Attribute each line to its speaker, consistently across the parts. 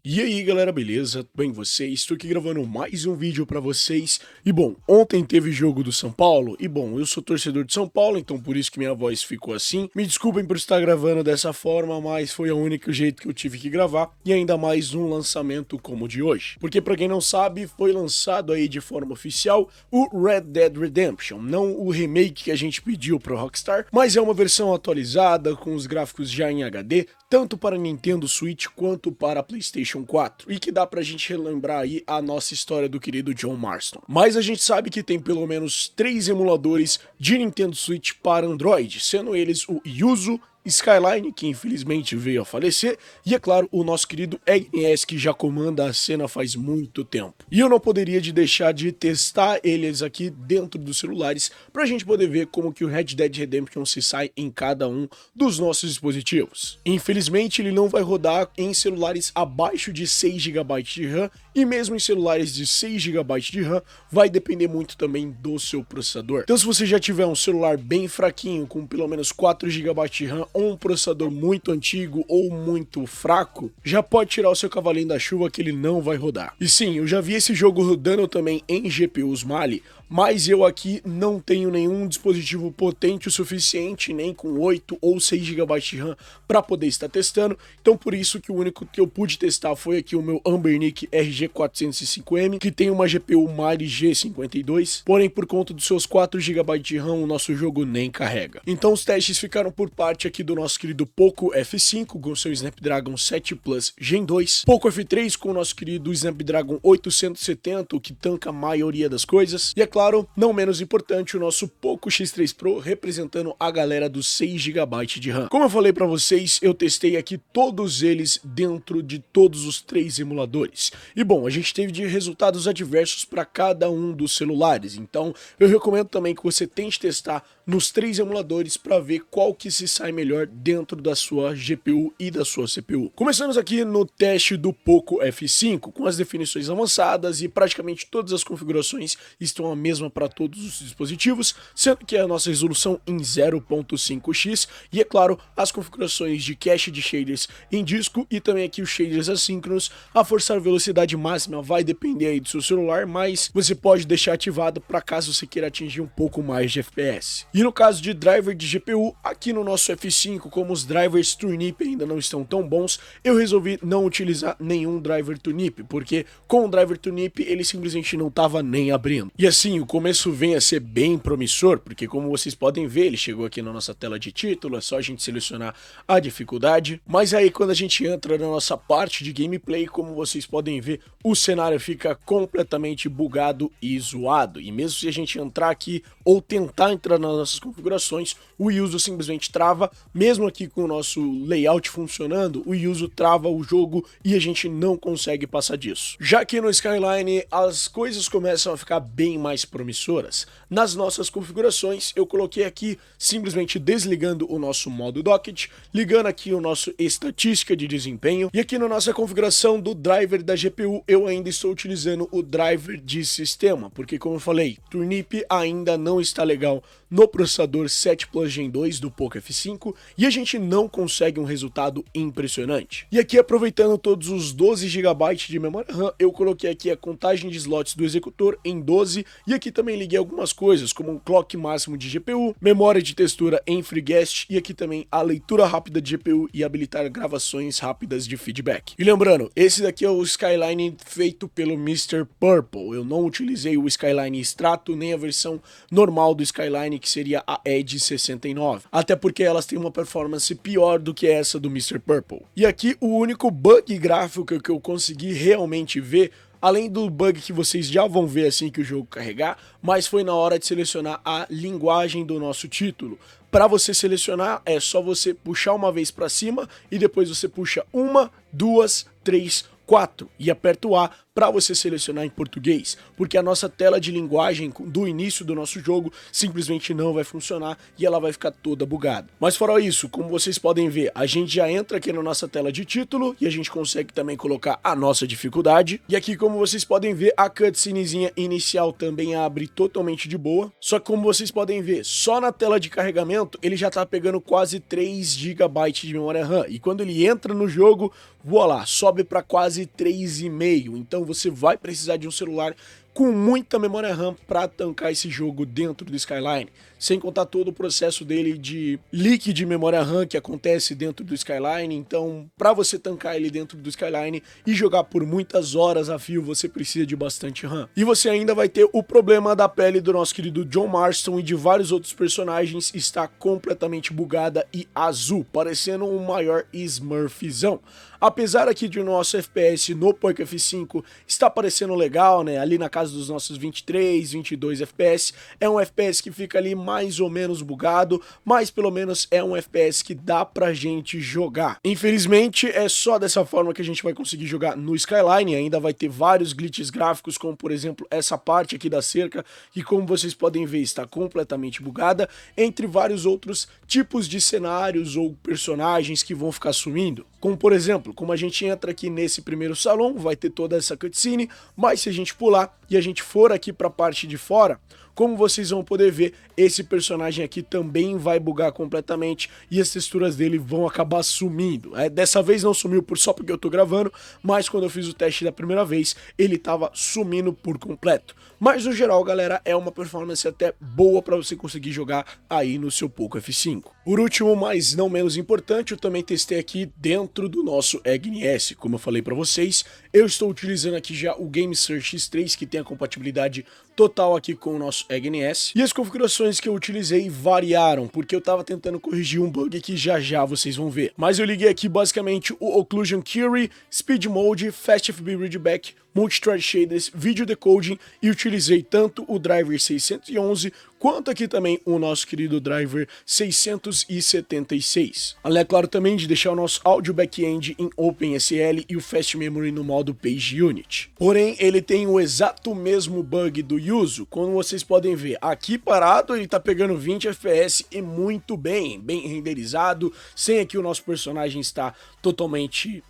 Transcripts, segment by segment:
Speaker 1: E aí galera, beleza? Tudo bem com vocês? Estou aqui gravando mais um vídeo pra vocês. E bom, ontem teve jogo do São Paulo. E bom, eu sou torcedor de São Paulo, então por isso que minha voz ficou assim. Me desculpem por estar gravando dessa forma, mas foi o único jeito que eu tive que gravar. E ainda mais um lançamento como o de hoje. Porque pra quem não sabe, foi lançado aí de forma oficial o Red Dead Redemption. Não o remake que a gente pediu pro Rockstar, mas é uma versão atualizada, com os gráficos já em HD, tanto para Nintendo Switch quanto para PlayStation 4, e que dá pra gente relembrar aí a nossa história do querido John Marston. Mas a gente sabe que tem pelo menos 3 emuladores de Nintendo Switch para Android, sendo eles o Yuzu, Skyline, que infelizmente veio a falecer, e é claro, o nosso querido EGS, que já comanda a cena faz muito tempo. E eu não poderia deixar de testar eles aqui dentro dos celulares, pra gente poder ver como que o Red Dead Redemption se sai em cada um dos nossos dispositivos. Infelizmente ele não vai rodar em celulares abaixo de 6 GB de RAM, e mesmo em celulares de 6 GB de RAM, vai depender muito também do seu processador. Então se você já tiver um celular bem fraquinho, com pelo menos 4 GB de RAM, ou um processador muito antigo ou muito fraco, já pode tirar o seu cavalinho da chuva que ele não vai rodar. E sim, eu já vi esse jogo rodando também em GPUs Mali, mas eu aqui não tenho nenhum dispositivo potente o suficiente, nem com 8 ou 6 GB de RAM para poder estar testando, então por isso que o único que eu pude testar foi aqui o meu Anbernic RG405M, que tem uma GPU Mali G52, porém por conta dos seus 4 GB de RAM o nosso jogo nem carrega. Então os testes ficaram por parte aqui do nosso querido Poco F5 com seu Snapdragon 7 Plus Gen 2, Poco F3 com o nosso querido Snapdragon 870, o que tanca a maioria das coisas, e é claro, não menos importante, o nosso Poco X3 Pro representando a galera dos 6 GB de RAM. Como eu falei pra vocês, eu testei aqui todos eles dentro de todos os 3 emuladores. E bom, a gente teve de resultados adversos para cada um dos celulares, então eu recomendo também que você tente testar nos 3 emuladores para ver qual que se sai melhor dentro da sua GPU e da sua CPU. Começamos aqui no teste do Poco F5, com as definições avançadas e praticamente todas as configurações estão a mesma para todos os dispositivos, sendo que a nossa resolução em 0.5x e, é claro, as configurações de cache de shaders em disco e também aqui os shaders assíncronos. A forçar velocidade máxima vai depender aí do seu celular, mas você pode deixar ativado para caso você queira atingir um pouco mais de FPS. E no caso de driver de GPU, aqui no nosso F5, como os drivers Turnip ainda não estão tão bons, eu resolvi não utilizar nenhum driver Turnip, porque com o driver Turnip ele simplesmente não estava nem abrindo. E assim, o começo vem a ser bem promissor, porque como vocês podem ver, ele chegou aqui na nossa tela de título, é só a gente selecionar a dificuldade, mas aí quando a gente entra na nossa parte de gameplay, como vocês podem ver, o cenário fica completamente bugado e zoado, e mesmo se a gente entrar aqui ou tentar entrar nas nossas configurações, o Yuzu simplesmente trava. Mesmo aqui com o nosso layout funcionando, o Yuzu trava o jogo e a gente não consegue passar disso. Já que no Skyline as coisas começam a ficar bem mais promissoras. Nas nossas configurações eu coloquei aqui simplesmente desligando o nosso modo docket, ligando aqui o nosso estatística de desempenho, e aqui na nossa configuração do driver da GPU eu ainda estou utilizando o driver de sistema, porque como eu falei, Turnip ainda não está legal no processador 7 Plus Gen 2 do Poco F5 e a gente não consegue um resultado impressionante. E aqui, aproveitando todos os 12 GB de memória RAM, eu coloquei aqui a contagem de slots do executor em 12 e aqui também liguei algumas coisas como um clock máximo de GPU, memória de textura em FreeGuest e aqui também a leitura rápida de GPU e habilitar gravações rápidas de feedback. E lembrando, esse daqui é o Skyline feito pelo Mr. Purple, eu não utilizei o Skyline Strato nem a versão normal do Skyline, que seria a Edge 69, até porque elas têm uma performance pior do que essa do Mr. Purple. E aqui o único bug gráfico que eu consegui realmente ver, além do bug que vocês já vão ver assim que o jogo carregar, mas foi na hora de selecionar a linguagem do nosso título. Para você selecionar é só você puxar uma vez para cima e depois você puxa 1, 2, 3, 4 e aperta o A para você selecionar em português, porque a nossa tela de linguagem do início do nosso jogo simplesmente não vai funcionar e ela vai ficar toda bugada. Mas fora isso, como vocês podem ver, a gente já entra aqui na nossa tela de título e a gente consegue também colocar a nossa dificuldade. E aqui, como vocês podem ver, a cutscenezinha inicial também abre totalmente de boa. Só que como vocês podem ver, só na tela de carregamento ele já tá pegando quase 3 GB de memória RAM. E quando ele entra no jogo, voilá, sobe para quase 3,5. Então você vai precisar de um celular com muita memória RAM para tancar esse jogo dentro do Skyline, sem contar todo o processo dele de leak de memória RAM que acontece dentro do Skyline. Então, para você tancar ele dentro do Skyline e jogar por muitas horas a fio, você precisa de bastante RAM. E você ainda vai ter o problema da pele do nosso querido John Marston e de vários outros personagens está completamente bugada e azul, parecendo um maior Smurfzão. Apesar aqui de nosso FPS no Poco F5 está parecendo legal, né, ali na casa dos nossos 23, 22 FPS, é um FPS que fica ali mais ou menos bugado, mas pelo menos é um FPS que dá pra gente jogar. Infelizmente é só dessa forma que a gente vai conseguir jogar no Skyline, ainda vai ter vários glitches gráficos, como por exemplo essa parte aqui da cerca, que como vocês podem ver está completamente bugada, entre vários outros tipos de cenários ou personagens que vão ficar sumindo. Como por exemplo, como a gente entra aqui nesse primeiro salão, vai ter toda essa cutscene, mas se a gente pular e a gente for aqui para a parte de fora, como vocês vão poder ver, esse personagem aqui também vai bugar completamente e as texturas dele vão acabar sumindo. Dessa vez não sumiu só porque eu tô gravando, mas quando eu fiz o teste da primeira vez, ele tava sumindo por completo. Mas no geral, galera, é uma performance até boa para você conseguir jogar aí no seu Poco F5. Por último, mas não menos importante, eu também testei aqui dentro do nosso EGNS. Como eu falei para vocês, eu estou utilizando aqui já o GameSearch X3, que tem a compatibilidade total aqui com o nosso EGNS. E as configurações que eu utilizei variaram, porque eu estava tentando corrigir um bug que já vocês vão ver. Mas eu liguei aqui basicamente o Occlusion Query, Speed Mode, Fast FB Readback, Multithread Shaders, Video Decoding e utilizei tanto o driver 611 quanto aqui também o nosso querido driver 676. Além, é claro, também de deixar o nosso áudio back-end em OpenSL e o Fast Memory no modo Page Unit. Porém, ele tem o exato mesmo bug do Yuzu, como vocês podem ver. Aqui parado ele tá pegando 20 FPS e muito bem renderizado, sem aqui o nosso personagem estar totalmente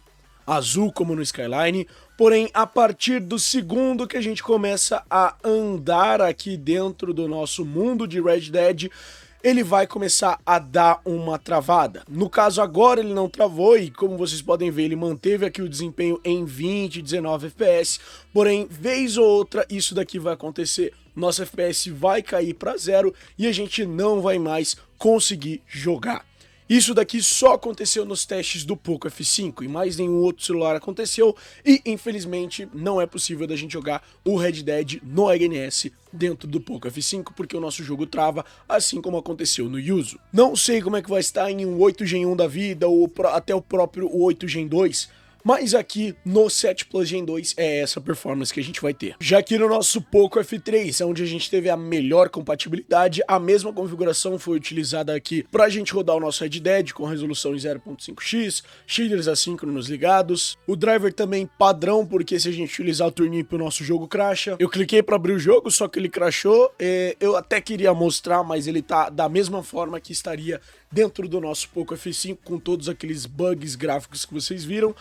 Speaker 1: azul como no Skyline. Porém, a partir do segundo que a gente começa a andar aqui dentro do nosso mundo de Red Dead, ele vai começar a dar uma travada. No caso agora ele não travou e como vocês podem ver ele manteve aqui o desempenho em 20, 19 FPS, porém vez ou outra isso daqui vai acontecer, nosso FPS vai cair para 0 e a gente não vai mais conseguir jogar. Isso daqui só aconteceu nos testes do Poco F5 e mais nenhum outro celular aconteceu e infelizmente não é possível da gente jogar o Red Dead no EGNS dentro do Poco F5 porque o nosso jogo trava, assim como aconteceu no Yuzu. Não sei como é que vai estar em um 8 Gen 1 da vida ou até o próprio 8 Gen 2, mas aqui no 7 Plus Gen 2 é essa performance que a gente vai ter. Já aqui no nosso Poco F3, onde a gente teve a melhor compatibilidade, a mesma configuração foi utilizada aqui para a gente rodar o nosso Red Dead com resolução em 0.5x, shaders assíncronos ligados, o driver também padrão, porque se a gente utilizar o Turnip o nosso jogo crasha. Eu cliquei para abrir o jogo, só que ele crashou, eu até queria mostrar, mas ele tá da mesma forma que estaria dentro do nosso Poco F5, com todos aqueles bugs gráficos que vocês viram.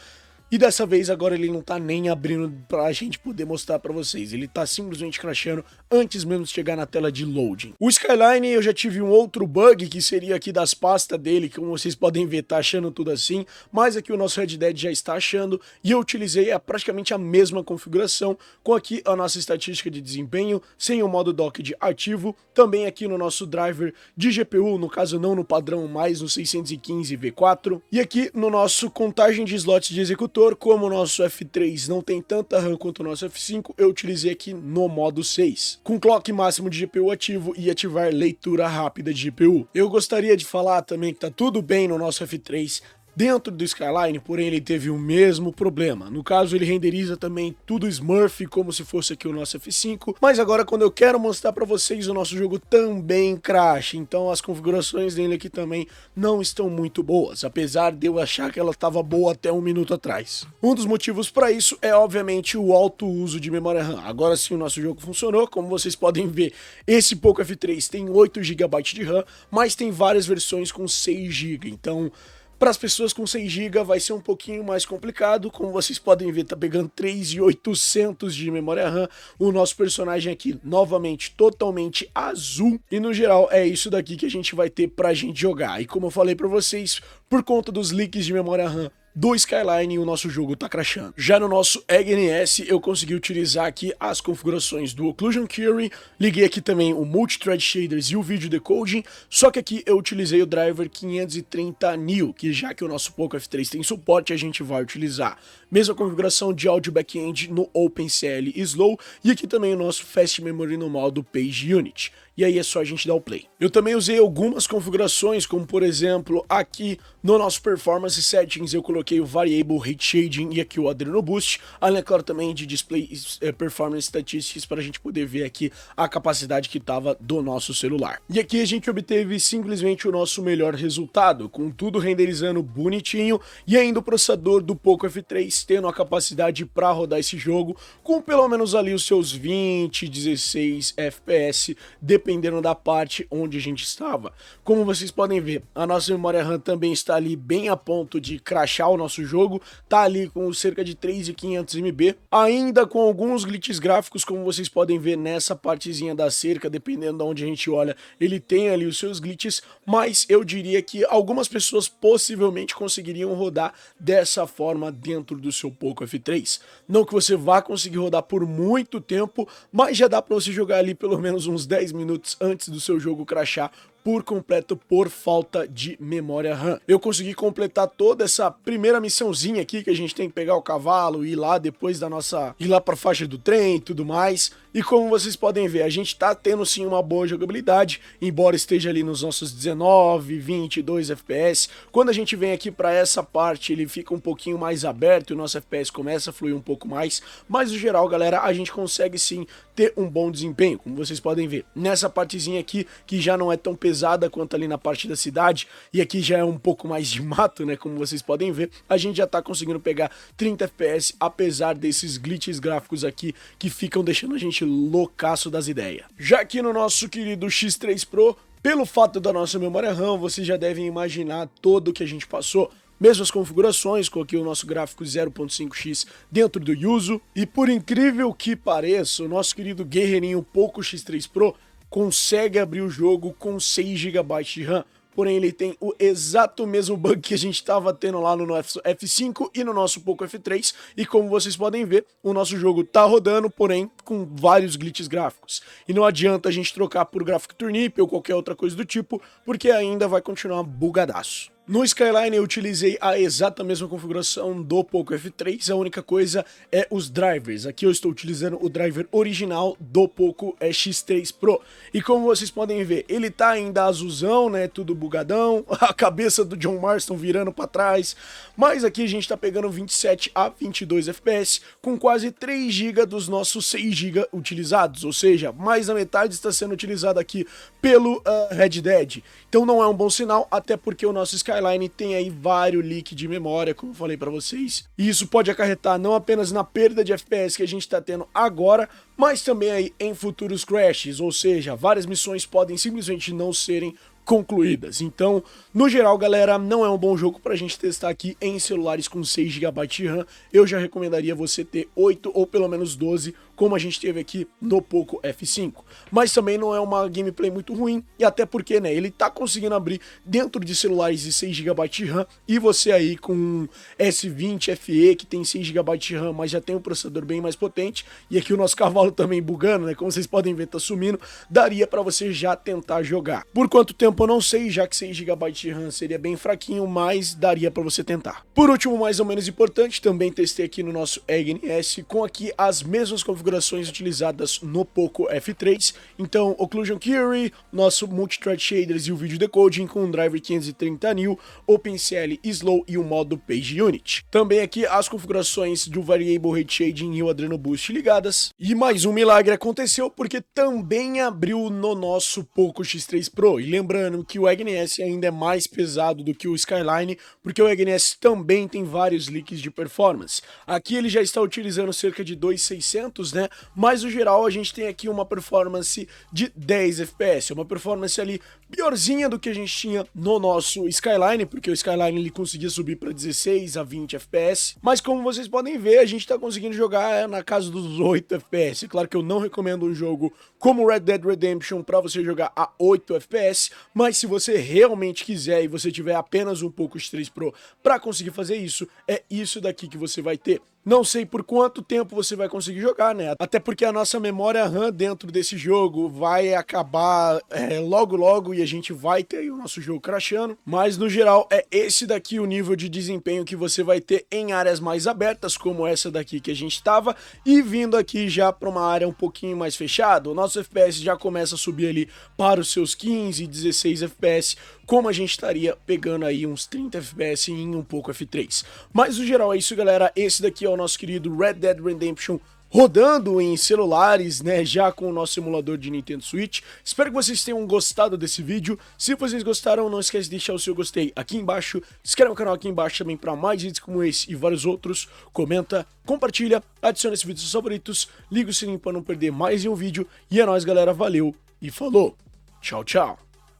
Speaker 1: E dessa vez agora ele não tá nem abrindo pra gente poder mostrar pra vocês, ele tá simplesmente crashando antes mesmo de chegar na tela de loading. O Skyline eu já tive um outro bug que seria aqui das pastas dele, que como vocês podem ver tá achando tudo assim, mas aqui o nosso Red Dead já está achando e eu utilizei praticamente a mesma configuração, com aqui a nossa estatística de desempenho, sem o modo docked ativo, também aqui no nosso driver de GPU, no caso não no padrão, mas no 615 V4, e aqui no nosso contagem de slots de executor. Como o nosso F3 não tem tanta RAM quanto o nosso F5, eu utilizei aqui no modo 6, com clock máximo de GPU ativo e ativar leitura rápida de GPU. Eu gostaria de falar também que tá tudo bem no nosso F3, dentro do Skyline, porém ele teve o mesmo problema. No caso, ele renderiza também tudo Smurf, como se fosse aqui o nosso F5, mas agora quando eu quero mostrar para vocês, o nosso jogo também crasha, então as configurações dele aqui também não estão muito boas, apesar de eu achar que ela estava boa até um minuto atrás. Um dos motivos para isso é obviamente o alto uso de memória RAM. Agora sim o nosso jogo funcionou, como vocês podem ver, esse Poco F3 tem 8 GB de RAM, mas tem várias versões com 6 GB, então para as pessoas com 6 GB vai ser um pouquinho mais complicado. Como vocês podem ver, tá pegando 3.800 de memória RAM. O nosso personagem aqui, novamente, totalmente azul. E no geral é isso daqui que a gente vai ter pra gente jogar. E como eu falei pra vocês, por conta dos leaks de memória RAM do Skyline, o nosso jogo tá crashando. Já no nosso EggNS, eu consegui utilizar aqui as configurações do Occlusion Theory, liguei aqui também o Multithread Shaders e o Video Decoding, só que aqui eu utilizei o driver 530 Neo, que já que o nosso Poco F3 tem suporte, a gente vai utilizar. Mesma configuração de áudio backend no OpenCL Slow, e aqui também o nosso Fast Memory no modo Page Unit. E aí é só a gente dar o play. Eu também usei algumas configurações, como por exemplo, aqui no nosso Performance Settings eu coloquei o Variable Rate Shading e aqui o Adreno Boost, além, é claro, também de Display Performance Statistics para a gente poder ver aqui a capacidade que estava do nosso celular. E aqui a gente obteve simplesmente o nosso melhor resultado, com tudo renderizando bonitinho e ainda o processador do Poco F3 tendo a capacidade para rodar esse jogo com pelo menos ali os seus 20, 16 FPS, dependendo da parte onde a gente estava. Como vocês podem ver, a nossa memória RAM também está ali bem a ponto de crashar o nosso jogo, tá ali com cerca de 3.500 MB, ainda com alguns glitches gráficos, como vocês podem ver nessa partezinha da cerca, dependendo de onde a gente olha, ele tem ali os seus glitches, mas eu diria que algumas pessoas possivelmente conseguiriam rodar dessa forma dentro do seu Poco F3. Não que você vá conseguir rodar por muito tempo, mas já dá para você jogar ali pelo menos uns 10 minutos antes do seu jogo crashar por completo por falta de memória RAM. Eu consegui completar toda essa primeira missãozinha aqui, que a gente tem que pegar o cavalo e ir lá depois da nossa... ir lá pra faixa do trem e tudo mais. E como vocês podem ver, a gente tá tendo sim uma boa jogabilidade, embora esteja ali nos nossos 19, 22 FPS. Quando a gente vem aqui pra essa parte, ele fica um pouquinho mais aberto e o nosso FPS começa a fluir um pouco mais. Mas no geral, galera, a gente consegue sim ter um bom desempenho, como vocês podem ver. Nessa partezinha aqui, que já não é tão pesada quanto ali na parte da cidade, e aqui já é um pouco mais de mato, né, como vocês podem ver, a gente já tá conseguindo pegar 30 FPS, apesar desses glitches gráficos aqui, que ficam deixando a gente loucaço das ideias. Já aqui no nosso querido X3 Pro, pelo fato da nossa memória RAM, vocês já devem imaginar todo o que a gente passou. Mesmas configurações, coloquei o nosso gráfico 0.5x dentro do Yuzu, e por incrível que pareça, o nosso querido guerreirinho Poco X3 Pro consegue abrir o jogo com 6 GB de RAM, porém ele tem o exato mesmo bug que a gente estava tendo lá no nosso F5 e no nosso Poco F3, e como vocês podem ver, o nosso jogo tá rodando, porém com vários glitches gráficos. E não adianta a gente trocar por gráfico turnip ou qualquer outra coisa do tipo, porque ainda vai continuar bugadaço. No Skyline eu utilizei a exata mesma configuração do Poco F3, a única coisa é os drivers. Aqui eu estou utilizando o driver original do Poco X3 Pro. E como vocês podem ver, ele tá ainda azulzão, né, tudo bugadão, a cabeça do John Marston virando para trás. Mas aqui a gente tá pegando 27 a 22 FPS, com quase 3 GB dos nossos 6 GB utilizados. Ou seja, mais da metade está sendo utilizado aqui pelo Red Dead. Então não é um bom sinal, até porque o nosso Skyline tem aí vários leaks de memória, como eu falei pra vocês. E isso pode acarretar não apenas na perda de FPS que a gente tá tendo agora, mas também aí em futuros crashes, ou seja, várias missões podem simplesmente não serem concluídas. Então, no geral, galera, não é um bom jogo pra gente testar aqui em celulares com 6 GB de RAM. Eu já recomendaria você ter 8 ou pelo menos 12, como a gente teve aqui no Poco F5. Mas também não é uma gameplay muito ruim, e até porque, né, ele tá conseguindo abrir dentro de celulares de 6 GB de RAM, e você aí com um S20 FE que tem 6 GB de RAM, mas já tem um processador bem mais potente, e aqui o nosso cavalo também bugando, né, como vocês podem ver, tá sumindo, daria pra você já tentar jogar. Por quanto tempo eu não sei, já que 6 GB de RAM seria bem fraquinho, mas daria pra você tentar. Por último, mais ou menos importante, também testei aqui no nosso EggNS com aqui as mesmas configurações configurações utilizadas no Poco F3, então Occlusion Theory, nosso Multithread Shaders e o Video Decoding com o driver 530 nil, OpenCL Slow e o modo Page Unit. Também aqui as configurações do Variable Rate Shading e o Adreno Boost ligadas. E mais um milagre aconteceu porque também abriu no nosso Poco X3 Pro. E lembrando que o EGNS ainda é mais pesado do que o Skyline, porque o EGNS também tem vários leaks de performance. Aqui ele já está utilizando cerca de 2.600, né? Mas no geral a gente tem aqui uma performance de 10 FPS, uma performance ali piorzinha do que a gente tinha no nosso Skyline, porque o Skyline ele conseguia subir para 16 a 20 FPS, mas como vocês podem ver, a gente está conseguindo jogar na casa dos 8 FPS. Claro que eu não recomendo um jogo como Red Dead Redemption para você jogar a 8 FPS, mas se você realmente quiser e você tiver apenas um Poco X3 Pro para conseguir fazer isso, é isso daqui que você vai ter. Não sei por quanto tempo você vai conseguir jogar, né? Até porque a nossa memória RAM dentro desse jogo vai acabar logo logo e a gente vai ter aí o nosso jogo crashando. Mas no geral é esse daqui o nível de desempenho que você vai ter em áreas mais abertas, como essa daqui que a gente estava, e vindo aqui já para uma área um pouquinho mais fechada, o nosso FPS já começa a subir ali para os seus 15, 16 FPS, como a gente estaria pegando aí uns 30 FPS em um Poco F3. Mas no geral é isso, galera. Esse daqui é o nosso querido Red Dead Redemption rodando em celulares, né, já com o nosso emulador de Nintendo Switch. Espero que vocês tenham gostado desse vídeo. Se vocês gostaram, não esquece de deixar o seu gostei aqui embaixo. Se inscreve no canal aqui embaixo também para mais vídeos como esse e vários outros. Comenta, compartilha, adiciona esse vídeo aos seus favoritos, liga o sininho para não perder mais nenhum vídeo. E é nóis, galera. Valeu e falou. Tchau, tchau.